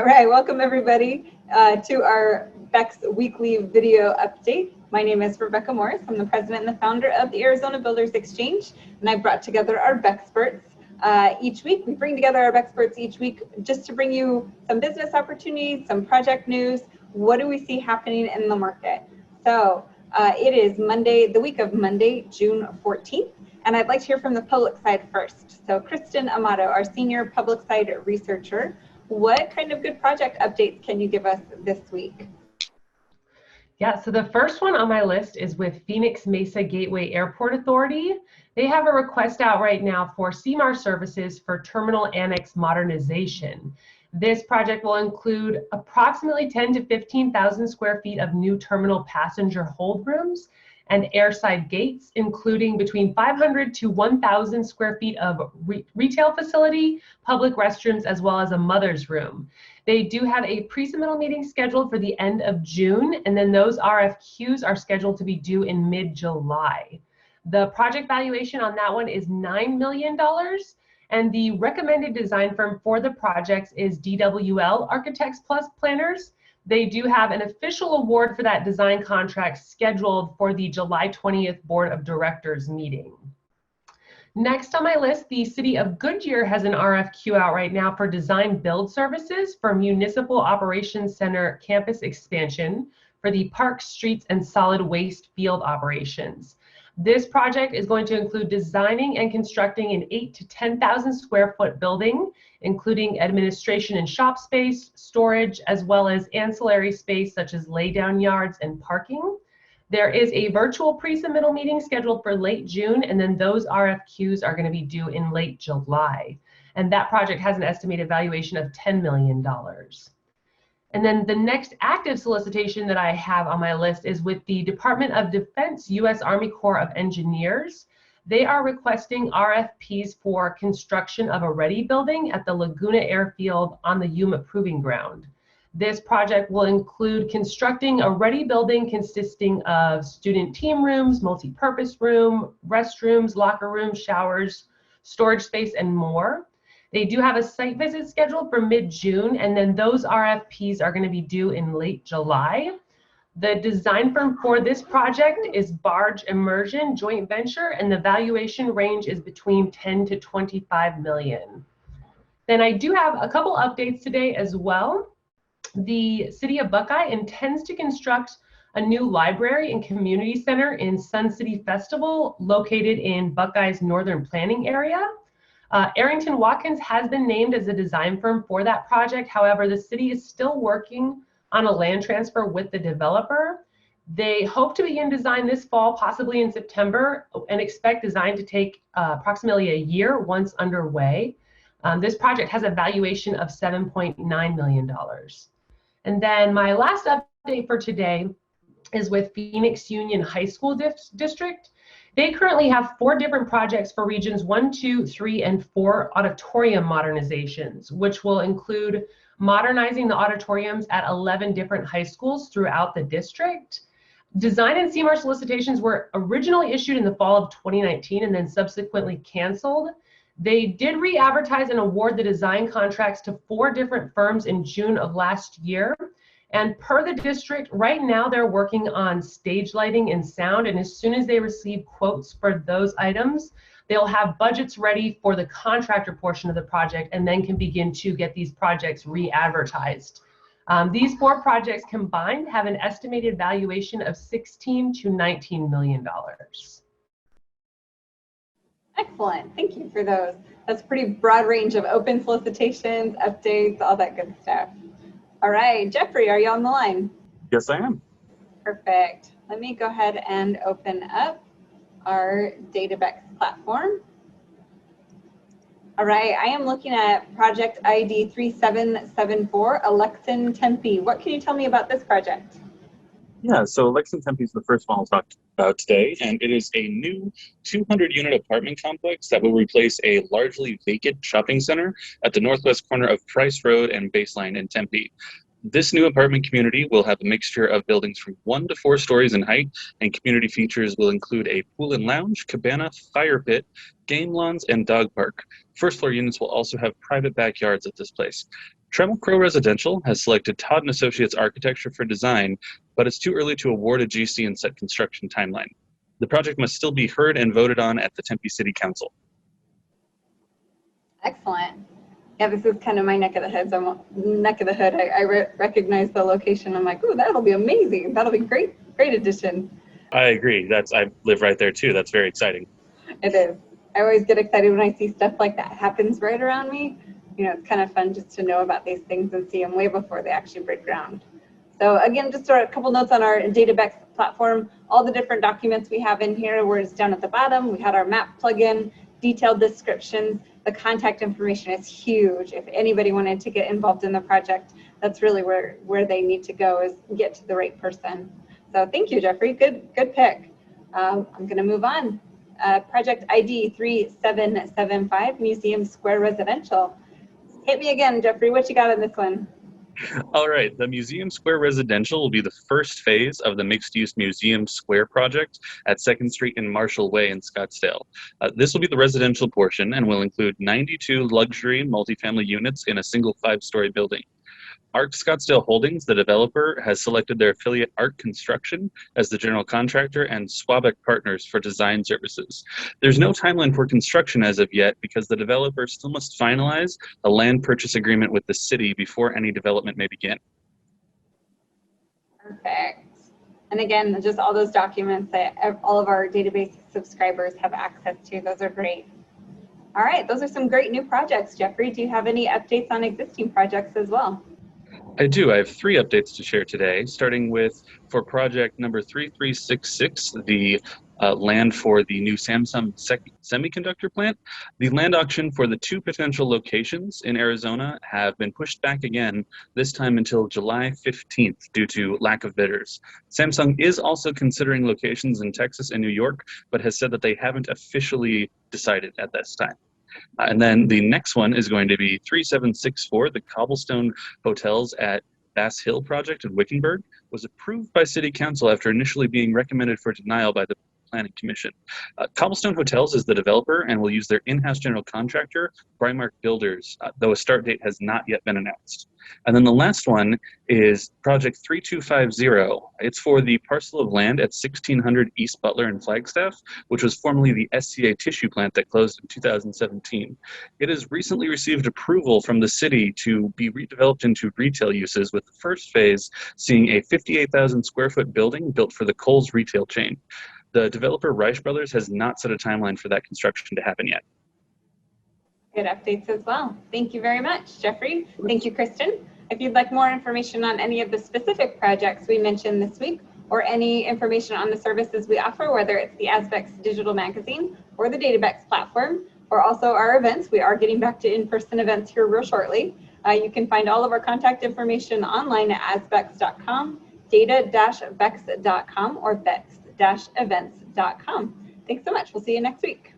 All right, welcome everybody to our Phx weekly video update. My name is Rebecca Morris. I'm the president and the founder of the Arizona Builders Exchange, and I brought together our Bexperts each week. We bring together our Bexperts each week just to bring you some business opportunities, some project news. What do we see happening in the market? So it is Monday, the week of Monday, June 14th, and I'd like to hear from the public side first. So Kristen Amato, our senior public side researcher, what kind of good project updates can you give us this week? Yeah, so the first one on my list is with Phx Mesa-Gateway Airport Authority. They have a request out right now for CMAR services for terminal annex modernization. This project will include approximately 10 to 15,000 square feet of new terminal passenger hold rooms and airside gates, including between 500 to 1,000 square feet of retail facility, public restrooms, as well as a mother's room. They do have a pre-submittal meeting scheduled for the end of June, and then those RFQs are scheduled to be due in mid-July. The project valuation on that one is $9 million, and the recommended design firm for the projects is DWL Architects Planners. They do have an official award for that design contract scheduled for the July 20th Board of Directors meeting. Next on my list, the City of Goodyear has an RFQ out right now for design build services for Municipal Operations Center campus expansion for the parks, streets, and solid waste field operations. This project is going to include designing and constructing an 8 to 10,000 square foot building, including administration and shop space, storage, as well as ancillary space such as laydown yards and parking. There is a virtual pre-submittal meeting scheduled for late June, and then those RFQs are going to be due in late July. And that project has an estimated valuation of $10 million. And then the next active solicitation that I have on my list is with the Department of Defense, U.S. Army Corps of Engineers. They are requesting RFPs for construction of a ready building at the Laguna Airfield on the Yuma Proving Ground. This project will include constructing a ready building consisting of student team rooms, multi-purpose room, restrooms, locker rooms, showers, storage space, and more. They do have a site visit scheduled for mid-June, and then those RFPs are going to be due in late July. The design firm for this project is Barge Immersion Joint Venture, and the valuation range is between 10 to 25 million. Then I do have a couple updates today as well. The City of Buckeye intends to construct a new library and community center in Sun City Festival, located in Buckeye's northern planning area. Arrington Watkins has been named as a design firm for that project. However, the city is still working on a land transfer with the developer. They hope to begin design this fall, possibly in September, and expect design to take approximately a year once underway. This project has a valuation of $7.9 million. And then my last update for today is with Phoenix Union High School District. They currently have 4 different projects for regions 1, 2, 3, and 4 auditorium modernizations, which will include modernizing the auditoriums at 11 different high schools throughout the district. Design and CMAR solicitations were originally issued in the fall of 2019 and then subsequently canceled. They did re-advertise and award the design contracts to 4 different firms in June of last year. And per the district, right now they're working on stage lighting and sound, and as soon as they receive quotes for those items, they'll have budgets ready for the contractor portion of the project and then can begin to get these projects re-advertised. These 4 projects combined have an estimated valuation of $16 to $19 million. Excellent, thank you for those. That's a pretty broad range of open solicitations, updates, all that good stuff. All right, Jeffrey, are you on the line? Yes, I am. Perfect. Let me go ahead and open up our DataBex platform. All right, I am looking at project ID 3774, Alexan Tempe. What can you tell me about this project? Yeah, so Alexan Tempe is the first one I'll talk about today, and it is a new 200-unit apartment complex that will replace a largely vacant shopping center at the northwest corner of Price Road and Baseline in Tempe. This new apartment community will have a mixture of buildings from 1 to 4 stories in height, and community features will include a pool and lounge, cabana, fire pit, game lawns, and dog park. First floor units will also have private backyards at this place. Trammel Crow Residential has selected Todd Associates Architecture for design, but it's too early to award a GC and set construction timeline. The project must still be heard and voted on at the Tempe City Council. Excellent. Yeah, this is kind of my neck of the hood. I recognize the location. I'm like, ooh, that'll be amazing. That'll be great addition. I agree. I live right there too. That's very exciting. It is. I always get excited when I see stuff like that happens right around me. You know, it's kind of fun just to know about these things and see them way before they actually break ground. So again, just a couple notes on our DataBex platform. All the different documents we have in here, where it's down at the bottom. We had our map plugin, detailed descriptions. The contact information is huge. If anybody wanted to get involved in the project, that's really where they need to go, is get to the right person. So thank you, Jeffrey. Good pick. I'm going to move on. Project ID 3775, Museum Square Residential. Hit me again, Jeffrey. What you got on this one? All right, the Museum Square Residential will be the first phase of the mixed-use Museum Square project at 2nd Street and Marshall Way in Scottsdale. This will be the residential portion and will include 92 luxury multifamily units in a single 5-story building. ARC Scottsdale Holdings, the developer, has selected their affiliate ARC Construction as the general contractor and Swaback Partners for design services. There's no timeline for construction as of yet because the developer still must finalize a land purchase agreement with the city before any development may begin. Perfect. And again, just all those documents that all of our database subscribers have access to. Those are great. All right, those are some great new projects. Jeffrey, do you have any updates on existing projects as well? I do. I have 3 updates to share today, starting with, for project number 3366, the land for the new Samsung semiconductor plant. The land auction for the 2 potential locations in Arizona have been pushed back again, this time until July 15th due to lack of bidders. Samsung is also considering locations in Texas and New York, but has said that they haven't officially decided at this time. And then the next one is going to be 3764, the Cobblestone Hotels at Bass Hill project in Wickenburg was approved by City Council after initially being recommended for denial by the Planning Commission. Cobblestone Hotels is the developer and will use their in-house general contractor, Brymark Builders, though a start date has not yet been announced. And then the last one is project 3250. It's for the parcel of land at 1600 East Butler in Flagstaff, which was formerly the SCA tissue plant that closed in 2017. It has recently received approval from the city to be redeveloped into retail uses, with the first phase seeing a 58,000 square foot building built for the Kohl's retail chain. The developer, Reich Brothers, has not set a timeline for that construction to happen yet. Good updates as well. Thank you very much, Jeffrey. Thank you, Kristen. If you'd like more information on any of the specific projects we mentioned this week, or any information on the services we offer, whether it's the ASBEX digital magazine or the DataBex platform, or also our events, we are getting back to in-person events here real shortly. You can find all of our contact information online at asbex.com, data-bex.com, or bex-events.com. Thanks so much. We'll see you next week.